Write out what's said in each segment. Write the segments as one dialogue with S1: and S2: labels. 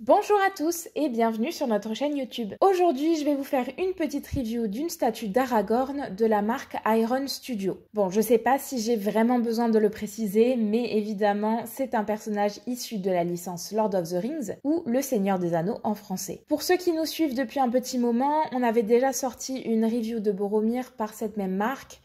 S1: Bonjour à tous et bienvenue sur notre chaîne YouTube. Aujourd'hui, je vais vous faire une petite review d'une statue d'Aragorn de la marque Iron Studio. Bon, je sais pas si j'ai vraiment besoin de le préciser, mais évidemment, c'est un personnage issu de la licence Lord of the Rings ou Le Seigneur des Anneaux en français. Pour ceux qui nous suivent depuis un petit moment, on avait déjà sorti une review de Boromir par cette même marque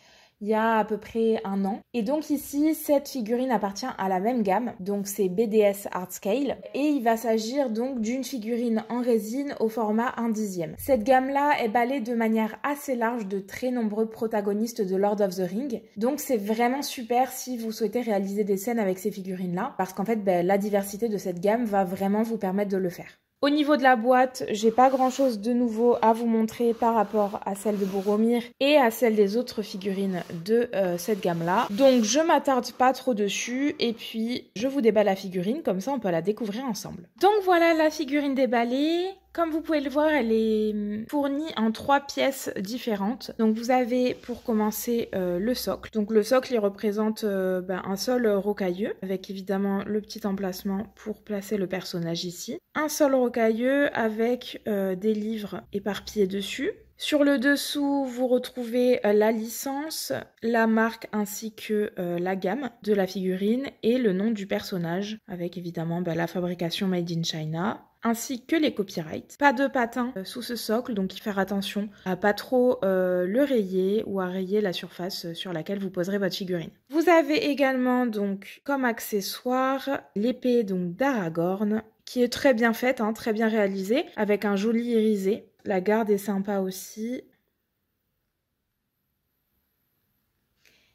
S1: il y a à peu près un an. Et donc ici, cette figurine appartient à la même gamme, donc c'est BDS Art Scale, et il va s'agir donc d'une figurine en résine au format 1/10. Cette gamme-là est balayée de manière assez large de très nombreux protagonistes de Lord of the Rings, donc c'est vraiment super si vous souhaitez réaliser des scènes avec ces figurines-là, parce qu'en fait, la diversité de cette gamme va vraiment vous permettre de le faire. Au niveau de la boîte, j'ai pas grand chose de nouveau à vous montrer par rapport à celle de Boromir et à celle des autres figurines de cette gamme-là. Donc je m'attarde pas trop dessus et puis je vous déballe la figurine, comme ça on peut la découvrir ensemble. Donc voilà la figurine déballée. Comme vous pouvez le voir, elle est fournie en 3 pièces différentes. Donc vous avez pour commencer le socle. Donc le socle il représente un sol rocailleux avec évidemment le petit emplacement pour placer le personnage ici. Un sol rocailleux avec des livres éparpillés dessus. Sur le dessous, vous retrouvez la licence, la marque ainsi que la gamme de la figurine et le nom du personnage avec évidemment la fabrication Made in China, ainsi que les copyrights. Pas de patin sous ce socle, donc il faut faire attention à pas trop le rayer ou à rayer la surface sur laquelle vous poserez votre figurine. Vous avez également donc comme accessoire l'épée donc d'Aragorn qui est très bien faite, très bien réalisée, avec un joli irisé. La garde est sympa aussi.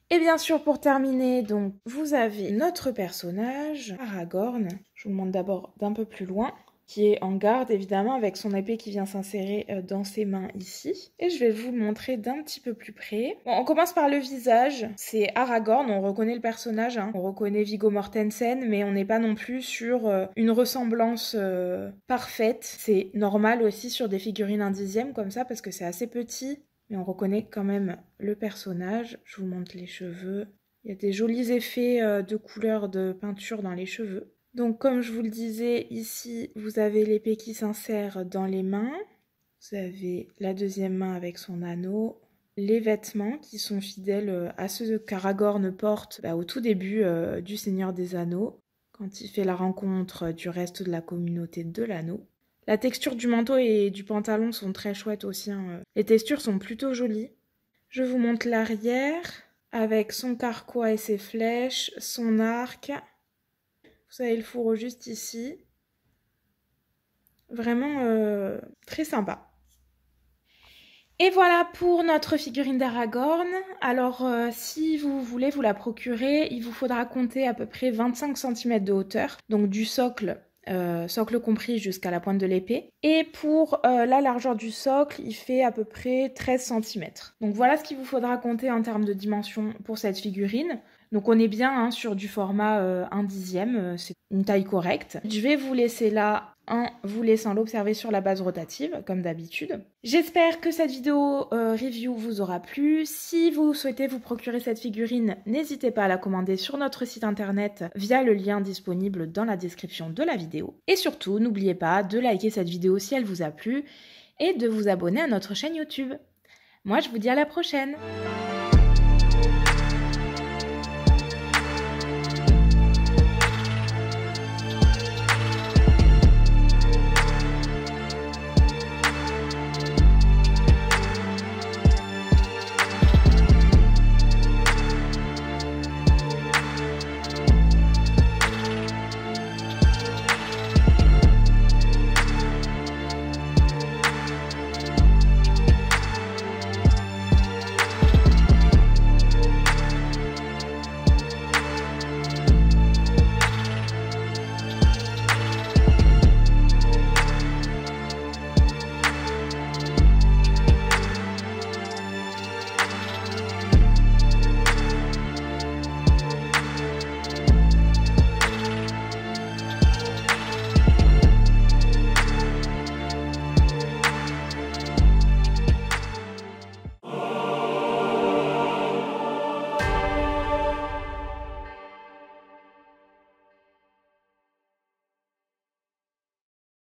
S1: Et bien sûr, pour terminer, donc, vous avez notre personnage, Aragorn. Je vous montre d'abord d'un peu plus loin, qui est en garde, évidemment, avec son épée qui vient s'insérer dans ses mains ici. Et je vais vous le montrer d'un petit peu plus près. Bon, on commence par le visage. C'est Aragorn, on reconnaît le personnage, on reconnaît Viggo Mortensen, mais on n'est pas non plus sur une ressemblance parfaite. C'est normal aussi sur des figurines 1/10 comme ça, parce que c'est assez petit. Mais on reconnaît quand même le personnage. Je vous montre les cheveux. Il y a des jolis effets de couleur de peinture dans les cheveux. Donc comme je vous le disais, ici vous avez l'épée qui s'insère dans les mains. Vous avez la deuxième main avec son anneau. Les vêtements qui sont fidèles à ceux qu'Aragorn porte au tout début du Seigneur des Anneaux, quand il fait la rencontre du reste de la communauté de l'anneau. La texture du manteau et du pantalon sont très chouettes aussi. Les textures sont plutôt jolies. Je vous montre l'arrière avec son carquois et ses flèches, son arc. Vous avez le fourreau juste ici. Vraiment très sympa. Et voilà pour notre figurine d'Aragorn. Alors si vous voulez vous la procurer, il vous faudra compter à peu près 25 cm de hauteur, donc du socle. Socle compris jusqu'à la pointe de l'épée. Et pour la largeur du socle, il fait à peu près 13 cm. Donc voilà ce qu'il vous faudra compter en termes de dimension pour cette figurine. Donc on est bien sur du format 1/10, c'est une taille correcte. Je vais vous laisser là en vous laissant l'observer sur la base rotative, comme d'habitude. J'espère que cette vidéo review vous aura plu. Si vous souhaitez vous procurer cette figurine, n'hésitez pas à la commander sur notre site internet via le lien disponible dans la description de la vidéo. Et surtout, n'oubliez pas de liker cette vidéo si elle vous a plu et de vous abonner à notre chaîne YouTube. Moi, je vous dis à la prochaine!